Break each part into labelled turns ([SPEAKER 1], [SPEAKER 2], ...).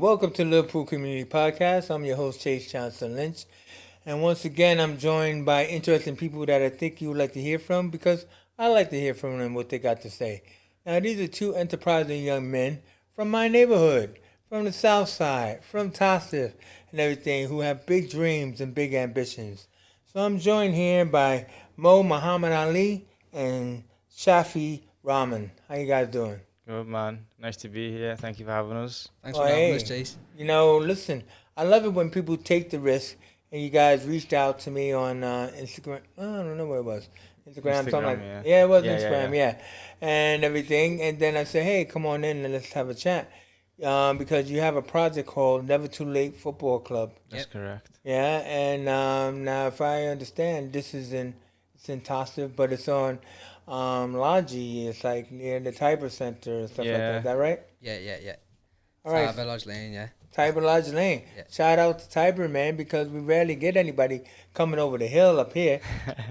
[SPEAKER 1] welcome to Liverpool Community Podcast. I'm your host, Chase Johnson Lynch. And once again, I'm joined by interesting people that I think you would like to hear from because I like to hear from them what they got to say. Now, these are two enterprising young men from my neighborhood, from the South Side, from Toxteth, and everything, who have big dreams and big ambitions. So I'm joined here by Mo Muhammad Ali and Shafi Rahman. How you guys doing?
[SPEAKER 2] Good man, nice to be here. Thank you for having us.
[SPEAKER 3] Thanks
[SPEAKER 1] Oh,
[SPEAKER 3] for having us,
[SPEAKER 1] hey,
[SPEAKER 3] Chase.
[SPEAKER 1] listen, I love it when people take the risk, and you guys reached out to me on Instagram. I don't know what it was. Instagram, something like
[SPEAKER 2] Yeah.
[SPEAKER 1] yeah, it was
[SPEAKER 2] Yeah.
[SPEAKER 1] Instagram, yeah, and everything. And then I said, hey, come on in and let's have a chat, because you have a project called Never Too Late Football Club.
[SPEAKER 2] That's
[SPEAKER 3] Yep.
[SPEAKER 2] correct.
[SPEAKER 1] Yeah, and now if I understand, it's in Tossif, but it's on Logi. It's like near the Tiber Center and stuff like that.
[SPEAKER 2] Yeah.
[SPEAKER 1] Is that right?
[SPEAKER 3] Yeah.
[SPEAKER 1] All right.
[SPEAKER 3] Tiber Lodge Lane, yeah.
[SPEAKER 1] Tiber Lodge Lane.
[SPEAKER 3] Yeah.
[SPEAKER 1] Shout out to Tiber, man, because we rarely get anybody coming over the hill up here.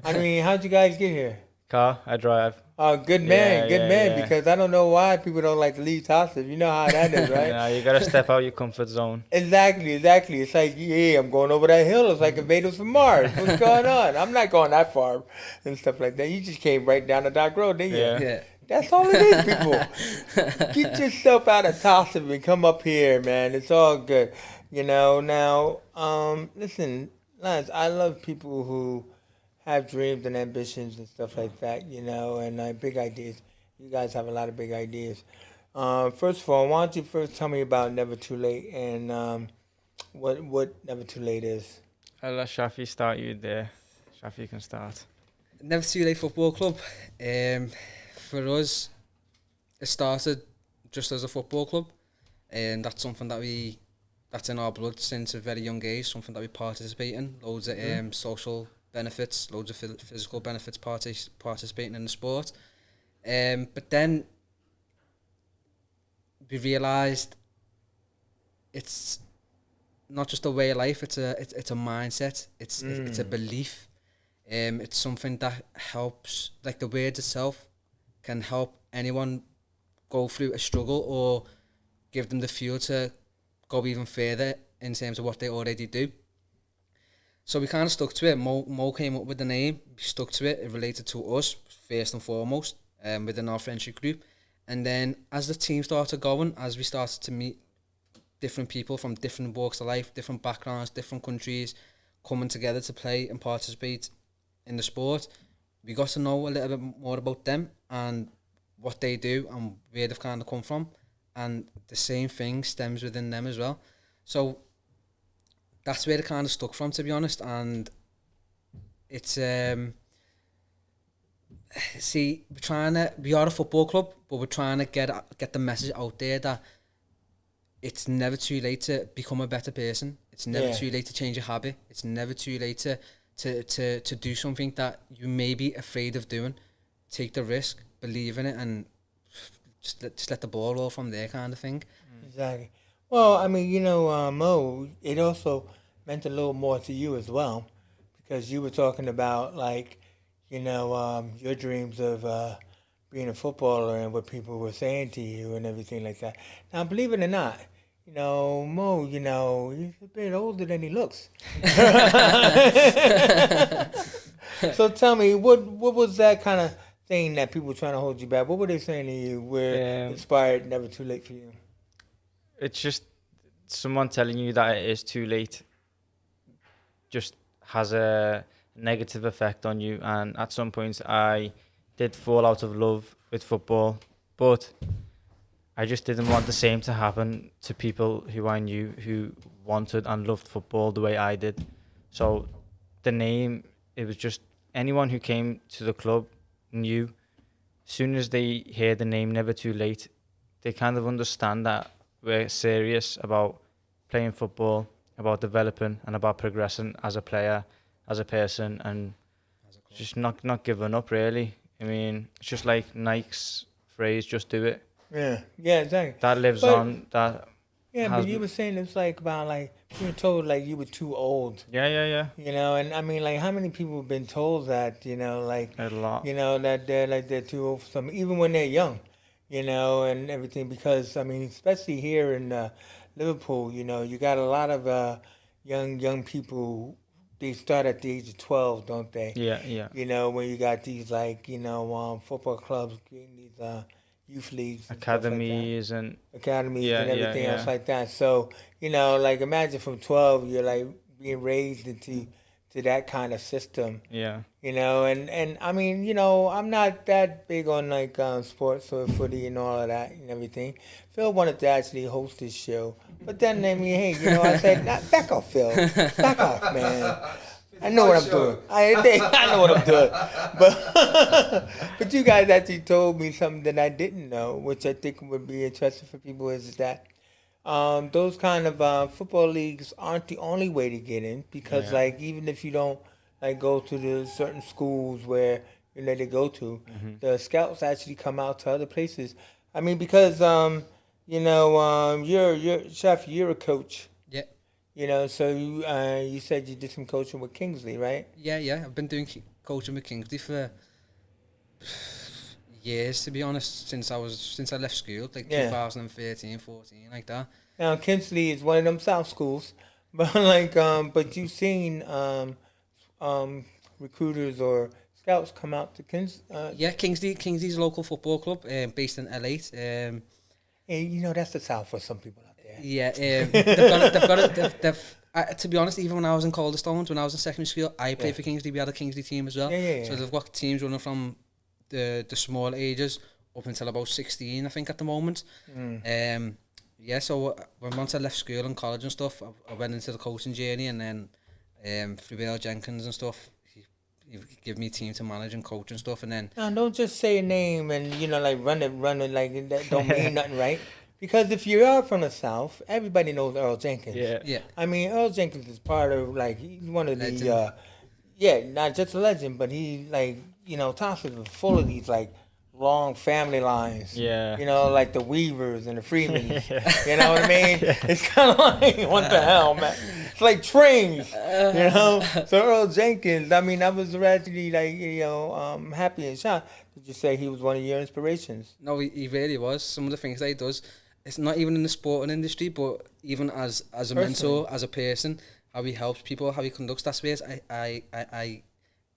[SPEAKER 1] I mean, how'd you guys get here?
[SPEAKER 2] Car, I drive.
[SPEAKER 1] Oh, good man,
[SPEAKER 2] Yeah.
[SPEAKER 1] because I don't know why people don't like to leave Tossif. You know how that is, right?
[SPEAKER 2] Nah, you gotta step out your comfort zone.
[SPEAKER 1] Exactly. It's like, yeah, I'm going over that hill. It's like invaders from Mars. What's going on? I'm not going that far and stuff like that. You just came right down the dock road, didn't you?
[SPEAKER 2] Yeah.
[SPEAKER 3] Yeah.
[SPEAKER 1] That's all it is, people. Get yourself out of Tossif and come up here, man. It's all good. Now, listen, Lance, I love people who have dreams and ambitions and stuff like that, and big ideas. You guys have a lot of big ideas. First of all, why don't you first tell me about Never Too Late and what Never Too Late is?
[SPEAKER 2] I'll let Shafi start you there. Shafi can start.
[SPEAKER 3] Never Too Late Football Club. For us, it started just as a football club, and that's something that's in our blood since a very young age. Something that we participate in. Loads of social benefits, loads of physical benefits. Participating in the sport. But then we realised it's not just a way of life. It's a mindset. It's a belief. It's something that helps. Like the word itself can help anyone go through a struggle or give them the fuel to go even further in terms of what they already do. So we kind of stuck to it. Mo came up with the name. We stuck to it. It related to us first and foremost, within our friendship group. And then as the team started going, as we started to meet different people from different walks of life, different backgrounds, different countries, coming together to play and participate in the sport, we got to know a little bit more about them and what they do and where they've kind of come from. And the same thing stems within them as well. So that's where it kind of stuck from, to be honest. And it's we are a football club, but we're trying to get the message out there that it's never too late to become a better person. It's never too late to change a habit. It's never too late to do something that you may be afraid of doing. Take the risk, believe in it, and just let the ball roll from there, kind of thing.
[SPEAKER 1] Exactly. Well, I mean, Mo, it also meant a little more to you as well, because you were talking about your dreams of being a footballer and what people were saying to you and everything like that. Now, believe it or not, Mo, he's a bit older than he looks. So tell me, what was that kind of thing that people were trying to hold you back? What were they saying to you where inspired Never Too Late for you?
[SPEAKER 2] It's just someone telling you that it is too late just has a negative effect on you. And at some points I did fall out of love with football, but I just didn't want the same to happen to people who I knew who wanted and loved football the way I did. So the name, it was just anyone who came to the club knew, as soon as they hear the name Never Too Late, they kind of understand that we're serious about playing football, about developing and about progressing as a player, as a person, and just not giving up really. I mean, it's just like Nike's phrase, just do it.
[SPEAKER 1] Yeah, exactly.
[SPEAKER 2] That lives
[SPEAKER 1] But-
[SPEAKER 2] on. That
[SPEAKER 1] Yeah,
[SPEAKER 2] has
[SPEAKER 1] but you were saying it's like about like being told like you were too old,
[SPEAKER 2] yeah,
[SPEAKER 1] and I mean like how many people have been told that, like,
[SPEAKER 2] a lot.
[SPEAKER 1] that they're too old for something, even when they're young, and everything, because I mean especially here in Liverpool, you got a lot of young people. They start at the age of 12, don't they?
[SPEAKER 2] Yeah, yeah.
[SPEAKER 1] When you got these like football clubs getting these youth leagues and stuff like that,
[SPEAKER 2] Academies and
[SPEAKER 1] academies
[SPEAKER 2] yeah,
[SPEAKER 1] and
[SPEAKER 2] yeah,
[SPEAKER 1] everything else
[SPEAKER 2] yeah,
[SPEAKER 1] like that. So like imagine from 12, you're like being raised into to that kind of system.
[SPEAKER 2] yeah.
[SPEAKER 1] And I mean, I'm not that big on like sports or footy and all of that and everything. Phil wanted to actually host this show, but then I mean, hey, I said, nah, back off, Phil, back off, man. I know what I'm doing. I know what I'm doing, but but you guys actually told me something that I didn't know, which I think would be interesting for people, is that those kind of football leagues aren't the only way to get in, because
[SPEAKER 2] Yeah.
[SPEAKER 1] like even if you don't like go to the certain schools where they go to, the scouts actually come out to other places. I mean, because you're chef, you're a coach.
[SPEAKER 3] Yeah,
[SPEAKER 1] So you said you did some coaching with Kingsley, right?
[SPEAKER 3] yeah. I've been doing coaching with Kingsley for years, to be honest, since I left school, like
[SPEAKER 1] Yeah.
[SPEAKER 3] 2013, 14, like that.
[SPEAKER 1] Now Kingsley is one of them South schools, but like but you've seen um, recruiters or scouts come out to Kings.
[SPEAKER 3] Yeah, Kingsley's a local football club, based in L8.
[SPEAKER 1] And that's the South for some people out there.
[SPEAKER 3] Yeah, to be honest, even when I was in Calderstones, when I was in secondary school, I played for Kingsley. We had a Kingsley team as well.
[SPEAKER 1] Yeah.
[SPEAKER 3] So they've got teams running from the small ages up until about 16, I think, at the moment. Yeah, so once I left school and college and stuff, I went into the coaching journey, and then through Bill Jenkins and stuff, he gave me a team to manage and coach and stuff, and then
[SPEAKER 1] Now, don't just say a name and like run it like that don't mean nothing, right? Because if you are from the South, everybody knows Earl Jenkins.
[SPEAKER 2] Yeah.
[SPEAKER 3] yeah,
[SPEAKER 1] I mean, Earl Jenkins is part of like he's one of
[SPEAKER 3] Legend.
[SPEAKER 1] the not just a legend, but he like Toxteth is full of these like long family lines.
[SPEAKER 2] Yeah.
[SPEAKER 1] Like the Weavers and the Freemans. You know what I mean? It's kind of like what the hell, man? It's like trains. So Earl Jenkins. I mean, I was actually like happy and shocked. Did you say he was one of your inspirations?
[SPEAKER 3] no, he really was. Some of the things that he does, it's not even in the sporting industry, but even as a
[SPEAKER 1] Personally.
[SPEAKER 3] mentor, as a person, how he helps people, how he conducts that space, I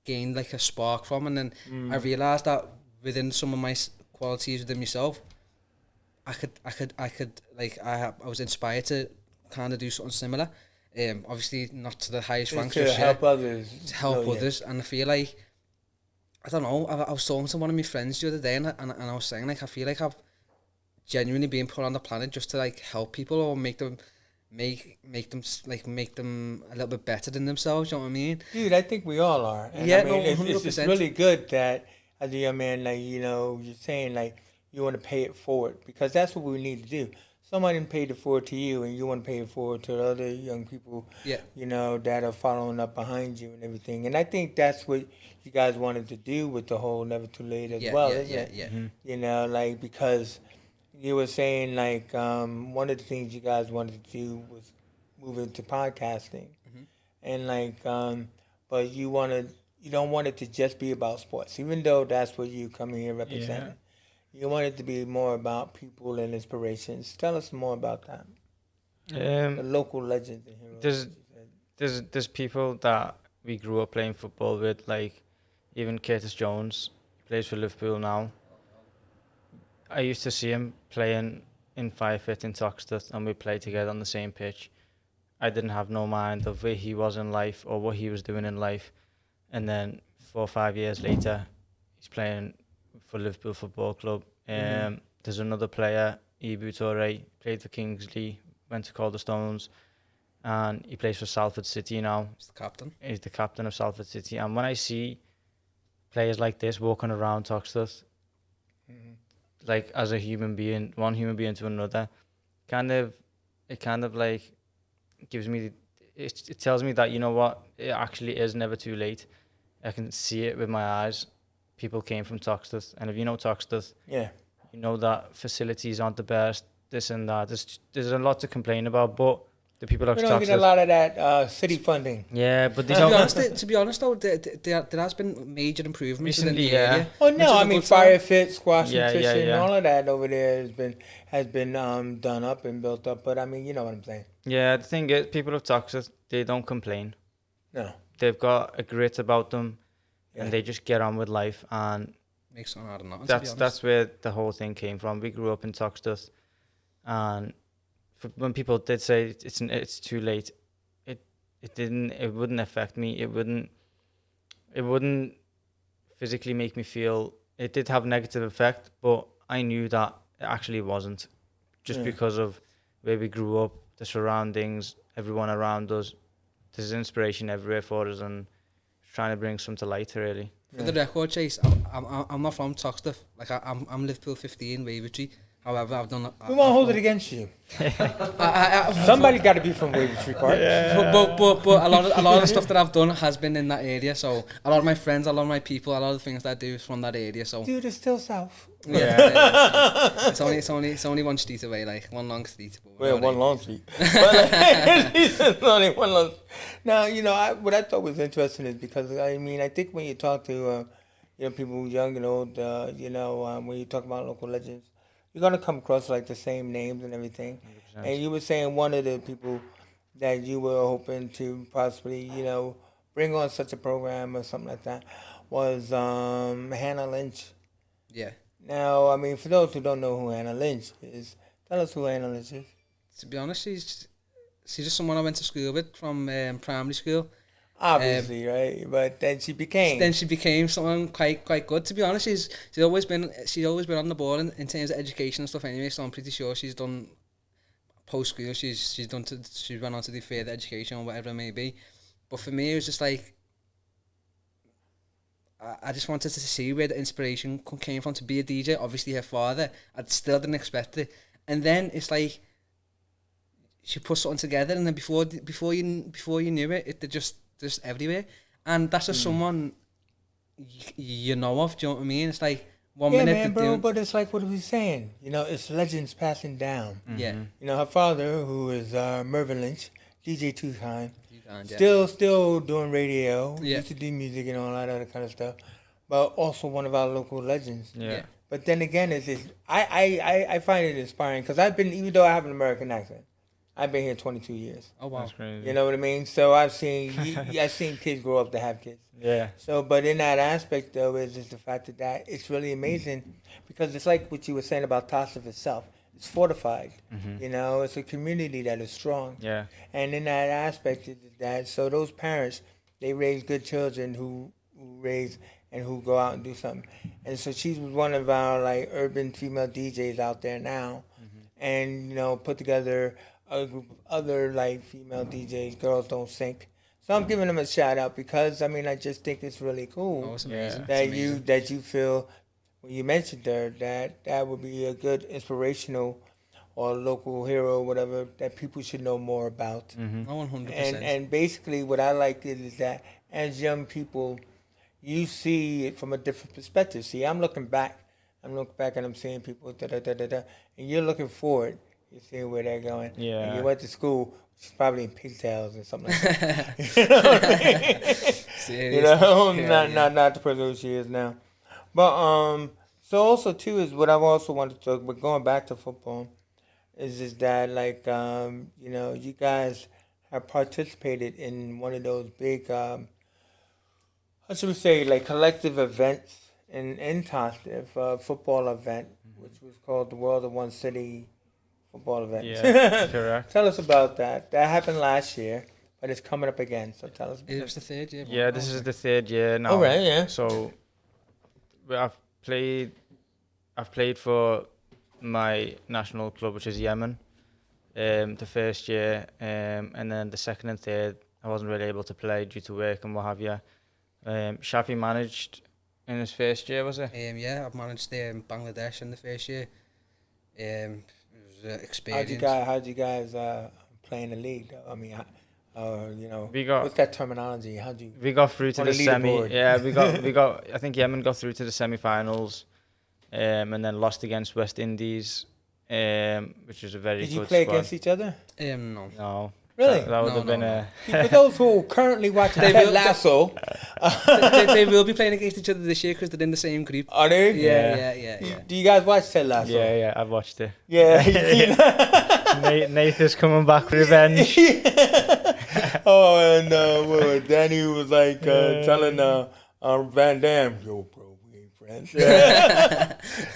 [SPEAKER 3] gained like a spark from, and then I realised that within some of my qualities within myself, I could like I was inspired to kind of do something similar. Obviously not to the highest ranks,
[SPEAKER 1] To
[SPEAKER 3] just yet,
[SPEAKER 1] help others.
[SPEAKER 3] to help
[SPEAKER 1] Oh, yeah.
[SPEAKER 3] others, and I feel like I don't know. I was talking to one of my friends the other day, and I was saying like I feel like I've genuinely been put on the planet just to like help people or make them a little bit better than themselves. You know what I mean?
[SPEAKER 1] Dude, I think we all are. And
[SPEAKER 3] Yeah,
[SPEAKER 1] I mean,
[SPEAKER 3] no,
[SPEAKER 1] it's
[SPEAKER 3] 100%.
[SPEAKER 1] really good that as a young man, like, you're saying, like, you want to pay it forward, because that's what we need to do. Somebody paid it forward to you, and you want to pay it forward to the other young people,
[SPEAKER 3] Yeah.
[SPEAKER 1] that are following up behind you and everything. And I think that's what you guys wanted to do with the whole Never Too Late as
[SPEAKER 3] Yeah,
[SPEAKER 1] well,
[SPEAKER 3] yeah,
[SPEAKER 1] isn't
[SPEAKER 3] yeah,
[SPEAKER 1] it?
[SPEAKER 3] yeah.
[SPEAKER 1] Like, because you were saying, like, one of the things you guys wanted to do was move into podcasting. And, like, but you don't want it to just be about sports, even though that's what you come here representing. You want it to be more about people and inspirations. Tell us more about that. The local legends and heroes.
[SPEAKER 2] There's-
[SPEAKER 1] that you said.
[SPEAKER 2] There's people that we grew up playing football with, like even Curtis Jones, he plays for Liverpool now. I used to see him playing in Firefit in Toxteth, and we played together on the same pitch. I didn't have no mind of where he was in life or what he was doing in life. And then 4 or 5 years later, he's playing for Liverpool Football Club. There's another player, Ibu Torre, played for Kingsley, went to Calderstones, and he plays for Salford City now.
[SPEAKER 3] He's the captain.
[SPEAKER 2] He's the captain of Salford City. And when I see players like this walking around Toxteth, like as a human being, one human being to another, it kind of like gives me, it tells me that, you know what, it actually is never too late. I can see it with my eyes. People came from Toxteth, and if you know Toxteth,
[SPEAKER 1] Yeah.
[SPEAKER 2] you know that facilities aren't the best, this and that. There's a lot to complain about, but the people of
[SPEAKER 1] We don't get a
[SPEAKER 2] Toxteth.
[SPEAKER 1] lot of that city funding.
[SPEAKER 2] Yeah, but they
[SPEAKER 3] To be
[SPEAKER 2] don't.
[SPEAKER 3] honest, though, there has been major improvements in the
[SPEAKER 2] Recently, yeah.
[SPEAKER 3] area.
[SPEAKER 1] Oh
[SPEAKER 3] which
[SPEAKER 1] no,
[SPEAKER 3] is a
[SPEAKER 1] I mean
[SPEAKER 3] good sign.
[SPEAKER 1] Fire Fit, Squash
[SPEAKER 2] Yeah, yeah,
[SPEAKER 1] Nutrition,
[SPEAKER 2] yeah.
[SPEAKER 1] all of that over there has been done up and built up. But I mean, you know what I'm saying?
[SPEAKER 2] Yeah, the thing is, people of Toxteth, they don't complain.
[SPEAKER 1] No.
[SPEAKER 2] They've got a grit about them,
[SPEAKER 1] Yeah.
[SPEAKER 2] and they just get on with life. And
[SPEAKER 3] Makes something out of nothing. To be honest.
[SPEAKER 2] that's where the whole thing came from. We grew up in Toxteth, and when people did say it's too late, it wouldn't affect me. It wouldn't physically make me feel. It did have a negative effect, but I knew that it actually wasn't, just
[SPEAKER 1] Yeah.
[SPEAKER 2] because of where we grew up, the surroundings, everyone around us. There's inspiration everywhere for us, and trying to bring some to light, really.
[SPEAKER 3] For the record, Chase, I'm not from Toxteth. Like I'm Liverpool 15, Wavertree. However, I've done.
[SPEAKER 1] We won't hold it against you. Somebody got to be from Wavertree Park.
[SPEAKER 3] But a lot of the stuff that I've done has been in that area. So a lot of my friends, a lot of my people, a lot of the things that I do is from that area. So
[SPEAKER 1] Dude, it's still south.
[SPEAKER 3] yeah, it's only one street away, like one long street. But
[SPEAKER 1] Well,
[SPEAKER 3] whatever.
[SPEAKER 1] one long street. But it's only one long. Now, you know, what I thought was interesting is because I mean, I think when you talk to people young and old, when you talk about local legends, you're gonna come across like the same names and everything.
[SPEAKER 2] 100%.
[SPEAKER 1] And you were saying one of the people that you were hoping to possibly, bring on such a program or something like that was Hannah Lynch.
[SPEAKER 3] Yeah.
[SPEAKER 1] Now, I mean, for those who don't know who Hannah Lynch is, tell us who Hannah Lynch is.
[SPEAKER 3] To be honest, she's just someone I went to school with from primary school.
[SPEAKER 1] Obviously, right? But then she became.
[SPEAKER 3] Then she became someone quite good. To be honest, she's always been on the ball in terms of education and stuff. Anyway, so I'm pretty sure she's done post school. She went on to do further education or whatever it may be. But for me, it was just like I just wanted to see where the inspiration came from to be a DJ. Obviously, her father. I still didn't expect it, and then it's like she put something together, and then before you knew it, they're just everywhere, and that's just someone you know of. Do you know what I mean? It's like 1 minute.
[SPEAKER 1] Yeah, man, bro. But it's like what are we saying? It's legends passing down.
[SPEAKER 3] Yeah.
[SPEAKER 1] Her father, who is Mervyn Lynch, DJ Tucson,
[SPEAKER 3] Yeah.
[SPEAKER 1] still doing radio.
[SPEAKER 3] Yeah.
[SPEAKER 1] Used to do music and all that other kind of stuff, but also one of our local legends.
[SPEAKER 2] Yeah.
[SPEAKER 1] But then again, I find it inspiring because even though I have an American accent, I've been here 22 years.
[SPEAKER 3] Oh wow.
[SPEAKER 2] That's crazy.
[SPEAKER 1] You know what I mean? So I've seen kids grow up to have kids.
[SPEAKER 2] Yeah.
[SPEAKER 1] So, but in that aspect though, is just the fact that it's really amazing because it's like what you were saying about Toxteth itself. It's fortified.
[SPEAKER 2] Mm-hmm.
[SPEAKER 1] It's a community that is strong.
[SPEAKER 2] Yeah.
[SPEAKER 1] And in that aspect is that so those parents, they raise good children who raise and who go out and do something. And so she's one of our like urban female DJs out there now, and put together a group of other like female DJs, Girls Don't Sink. So I'm giving them a shout out because I just think it's really cool
[SPEAKER 3] Oh, it's amazing.
[SPEAKER 1] that
[SPEAKER 3] It's amazing.
[SPEAKER 1] that you feel when you mentioned her that would be a good inspirational or local hero, whatever that people should know more about.
[SPEAKER 2] Mm-hmm.
[SPEAKER 3] Oh, 100%.
[SPEAKER 1] And basically what I like is that as young people, you see it from a different perspective. See, I'm looking back and I'm seeing people and you're looking forward. You're seeing where they're going.
[SPEAKER 2] Yeah.
[SPEAKER 1] And you went to school, she's probably in pigtails or something like that. You know what I mean?
[SPEAKER 3] Seriously.
[SPEAKER 1] Not the person who she is now. But so also too is what I've also wanted to talk. But going back to football, is just that like you guys have participated in one of those big how should we say like collective events in Toxteth, football event, which was called the World of One City football event.
[SPEAKER 2] Yeah. Correct.
[SPEAKER 1] Tell us about that. That happened last year, but it's coming up again. So tell us.
[SPEAKER 3] It was the third year.
[SPEAKER 2] Yeah, this is the third year now.
[SPEAKER 1] Oh, right, yeah.
[SPEAKER 2] So I've played for my national club, which is Yemen, the first year, and then the second and third, I wasn't really able to play due to work and what have you. Shafi managed in his first year, was it?
[SPEAKER 3] Yeah, I've managed Bangladesh in the first year. It was an experience.
[SPEAKER 1] How'd you guys play in the league? Though? I mean,
[SPEAKER 2] We got
[SPEAKER 1] what's that terminology? How'd you?
[SPEAKER 2] we got through to
[SPEAKER 1] On
[SPEAKER 2] the
[SPEAKER 1] the
[SPEAKER 2] semi.
[SPEAKER 1] leaderboard.
[SPEAKER 2] Yeah, we got. I think Yemen got through to the semi-finals, and then lost against West Indies, which was a very
[SPEAKER 1] Did
[SPEAKER 2] good
[SPEAKER 1] you play
[SPEAKER 2] squad.
[SPEAKER 1] against each other?
[SPEAKER 3] No.
[SPEAKER 2] No,
[SPEAKER 1] Really?
[SPEAKER 2] That would
[SPEAKER 3] No,
[SPEAKER 2] have been
[SPEAKER 3] no,
[SPEAKER 1] For those who are currently watching
[SPEAKER 3] They
[SPEAKER 1] Ted
[SPEAKER 3] will-
[SPEAKER 1] Lasso,
[SPEAKER 3] they will be playing against each other this year because they're in the same group.
[SPEAKER 1] are they?
[SPEAKER 3] Yeah.
[SPEAKER 1] Do you guys watch Ted Lasso?
[SPEAKER 2] Yeah, I've watched it.
[SPEAKER 1] Yeah, you seen
[SPEAKER 2] Nathan's coming back with revenge.
[SPEAKER 1] Oh, and Danny was like telling Van Damme, "Yo, bro, we ain't friends."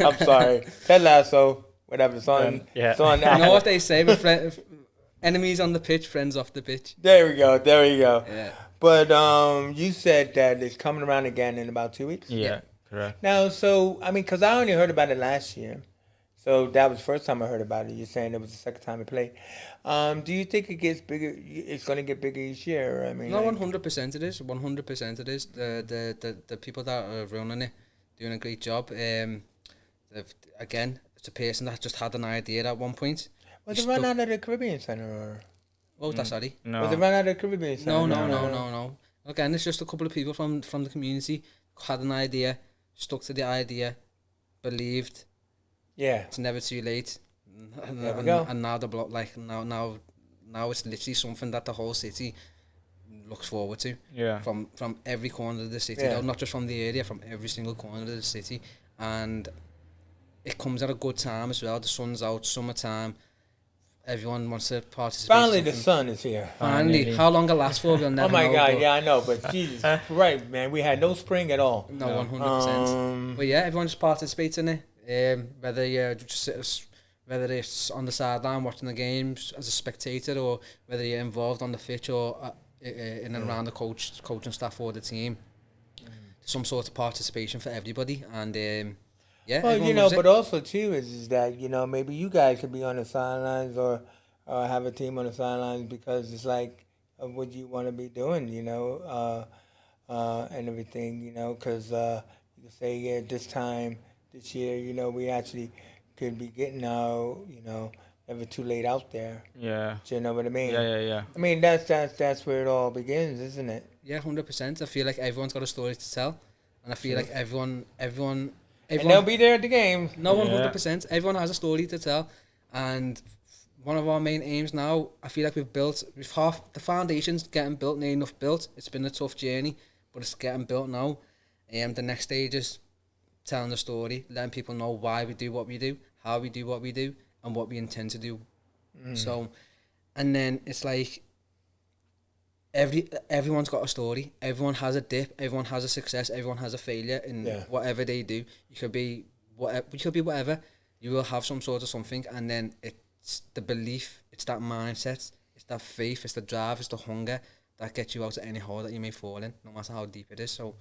[SPEAKER 1] I'm sorry, Ted Lasso, whatever. It's on.
[SPEAKER 2] Yeah.
[SPEAKER 1] It's on.
[SPEAKER 3] You know what they say? Enemies on the pitch, friends off the pitch.
[SPEAKER 1] There we go.
[SPEAKER 3] Yeah.
[SPEAKER 1] But you said that it's coming around again in about 2 weeks.
[SPEAKER 2] Yeah, correct.
[SPEAKER 1] Now, so I mean, because I only heard about it last year, so that was the first time I heard about it. You're saying it was the second time it played. Do you think it gets bigger? It's going to get bigger each year. I mean,
[SPEAKER 3] No,
[SPEAKER 1] like-
[SPEAKER 3] 100% it is. 100% it is. The people that are running it doing a great job. Again, it's a person that just had an idea at one point.
[SPEAKER 1] Was it run out of the Caribbean Center? Or?
[SPEAKER 3] What was that, sorry?
[SPEAKER 2] No.
[SPEAKER 1] Was it run out of the Caribbean Center?
[SPEAKER 3] No. Again, it's just a couple of people from the community had an idea, stuck to the idea, believed.
[SPEAKER 1] Yeah.
[SPEAKER 3] It's never too late.
[SPEAKER 1] There we go.
[SPEAKER 3] And now the block, like now it's literally something that the whole city looks forward to.
[SPEAKER 2] Yeah.
[SPEAKER 3] From every corner of the city,
[SPEAKER 1] Yeah.
[SPEAKER 3] though, not just from the area, from every single corner of the city, and it comes at a good time as well. The sun's out, summertime. Everyone wants to participate.
[SPEAKER 1] Finally,
[SPEAKER 3] in
[SPEAKER 1] the
[SPEAKER 3] something.
[SPEAKER 1] sun is here.
[SPEAKER 3] Finally, how long it lasts for, we'll never
[SPEAKER 1] Oh my
[SPEAKER 3] know,
[SPEAKER 1] God!
[SPEAKER 3] but-
[SPEAKER 1] Yeah, I know, but Jesus, right, man, we had no spring at all.
[SPEAKER 3] No, 100%. But yeah, everyone just participates in it. Whether you whether it's on the sideline watching the games as a spectator, or whether you're involved on the pitch or in and around the coaching staff or the team, some sort of participation for everybody. And yeah,
[SPEAKER 1] Well,
[SPEAKER 3] everyone
[SPEAKER 1] you know,
[SPEAKER 3] loves it.
[SPEAKER 1] but also too is that maybe you guys could be on the sidelines or have a team on the sidelines because it's like of what you want to be doing, and everything, because you could say this time this year, we actually could be getting out, never too late out there.
[SPEAKER 2] Yeah.
[SPEAKER 1] Do you know what I mean?
[SPEAKER 2] Yeah.
[SPEAKER 1] I mean that's where it all begins, isn't it?
[SPEAKER 3] Yeah, 100%. I feel like everyone's got a story to tell, and I feel like everyone.
[SPEAKER 1] And they'll be there at the game.
[SPEAKER 3] No,
[SPEAKER 2] Yeah.
[SPEAKER 3] 100%. Everyone has a story to tell, and one of our main aims now, I feel like we've half the foundation's getting built, near enough built. It's been a tough journey, but it's getting built now. The next stage is telling the story, letting people know why we do what we do, how we do what we do, and what we intend to do. So, and then it's like everyone's got a story. Everyone has a dip. Everyone has a success. Everyone has a failure in whatever they do. You could be whatever. You will have some sort of something, and then it's the belief. It's that mindset. It's that faith. It's the drive. It's the hunger that gets you out of any hole that you may fall in, no matter how deep it is. So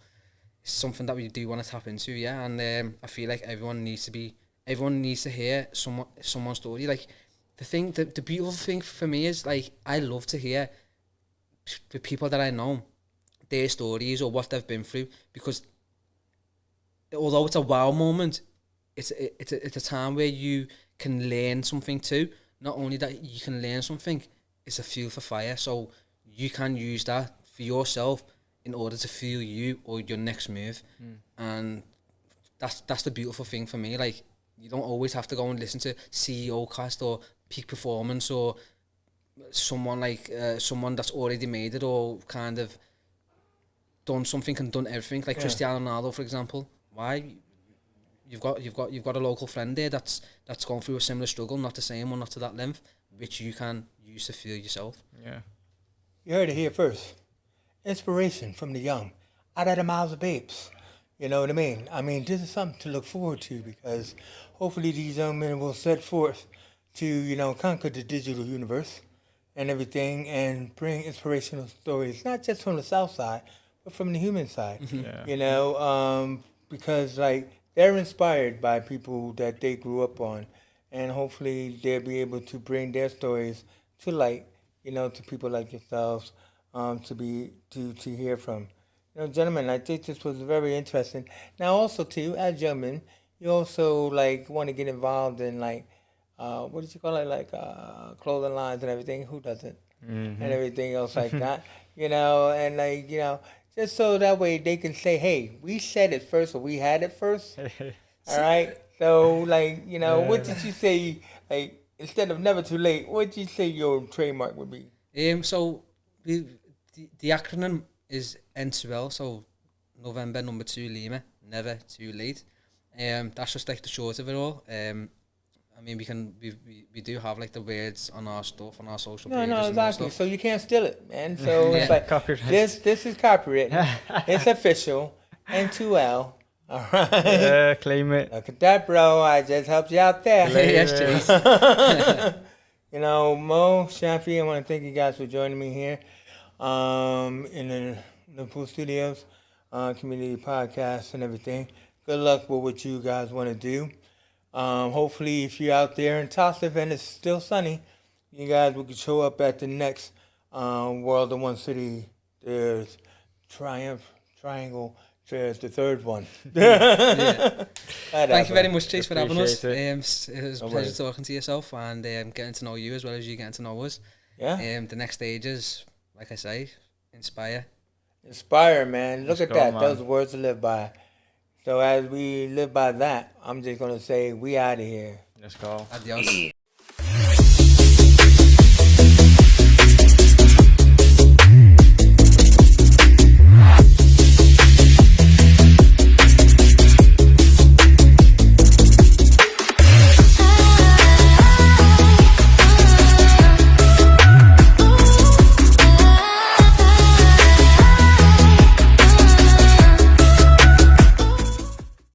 [SPEAKER 3] it's something that we do want to tap into, yeah. And I feel like everyone needs to hear someone's story. Like the beautiful thing for me is like I love to hear the people that I know, their stories or what they've been through, because although it's a wow moment, it's a time where you can learn something too. Not only that you can learn something, it's a fuel for fire. So you can use that for yourself in order to fuel you or your next move. And that's the beautiful thing for me. Like, you don't always have to go and listen to CEO cast or peak performance or someone like someone that's already made it or kind of done something and done everything, like Cristiano Ronaldo, for example. Why? You've got a local friend there that's gone through a similar struggle, not the same one, not to that length, which you can use to fuel yourself.
[SPEAKER 2] Yeah.
[SPEAKER 1] You heard it here first. Inspiration from the young, out of the mouths of babes. You know what I mean? I mean, this is something to look forward to because hopefully these young men will set forth to, conquer the digital universe and everything and bring inspirational stories, not just from the South side, but from the human side.
[SPEAKER 2] Yeah.
[SPEAKER 1] Because, like, they're inspired by people that they grew up on, and hopefully they'll be able to bring their stories to light, to people like yourselves, to hear from. Gentlemen, I think this was very interesting. Now, also too, as gentlemen, you also like want to get involved in like, what did you call it, like clothing lines and everything. Who doesn't? And everything else like that. And like just so that way they can say, hey, we said it first or we had it first. All right. So like what did you say? Like instead of never too late, what did you say your trademark would be?
[SPEAKER 3] So the acronym is N2L, so November number 2 Lima, never too late. That's just like the short of it all. I mean, we do have like the words on our stuff, on our social pages.
[SPEAKER 1] No,
[SPEAKER 3] and all
[SPEAKER 1] exactly.
[SPEAKER 3] stuff.
[SPEAKER 1] So you can't steal it, man. So it's like
[SPEAKER 2] Copyright.
[SPEAKER 1] this is copywritten. It's official. N2L. All right.
[SPEAKER 2] Claim it.
[SPEAKER 1] Look at that, bro. I just helped you out there.
[SPEAKER 3] Yes, Chase.
[SPEAKER 1] You know, Mo, Shafi, I want to thank you guys for joining me here in the Liverpool Studios, community podcast and everything. Good luck with what you guys want to do. Hopefully, if you're out there in Toxteth and it's still sunny, you guys will show up at the next World in One City. There's Triangle. There's the third one.
[SPEAKER 3] Yeah. Thank you very much, Chase, for having us.
[SPEAKER 2] Appreciate
[SPEAKER 3] It was a pleasure talking to yourself and getting to know you as well as you getting to know us.
[SPEAKER 1] Yeah.
[SPEAKER 3] The next stage is, like I say, inspire.
[SPEAKER 1] Inspire, man. Look
[SPEAKER 2] Let's
[SPEAKER 1] at
[SPEAKER 2] go,
[SPEAKER 1] that.
[SPEAKER 2] man.
[SPEAKER 1] Those words to live by. So as we live by that, I'm just going to say we out of here.
[SPEAKER 2] Let's go.
[SPEAKER 3] Adios.